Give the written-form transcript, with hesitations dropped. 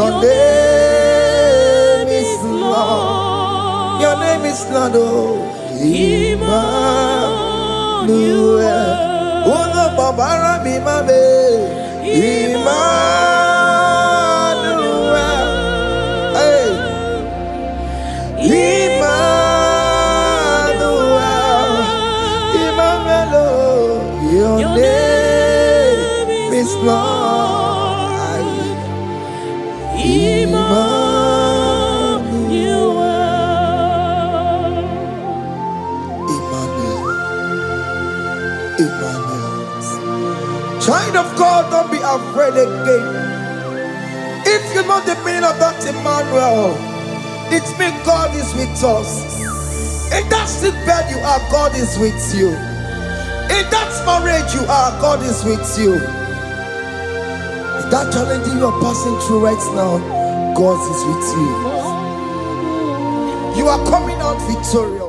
Your name is Lord. Your name is Lord. Oh, Emmanuel. Uno babara mi mabe. Emmanuel. Hey. Emmanuel. Emmanuel. Your name is Lord. Emmanuel. Emmanuel. Child of God, don't be afraid again. If you know the meaning of that Emmanuel, it means God is with us. In that sick bed you are, God is with you. In that marriage you are, God is with you. In that challenge you are passing through right now, God is with you. You are coming out victorious.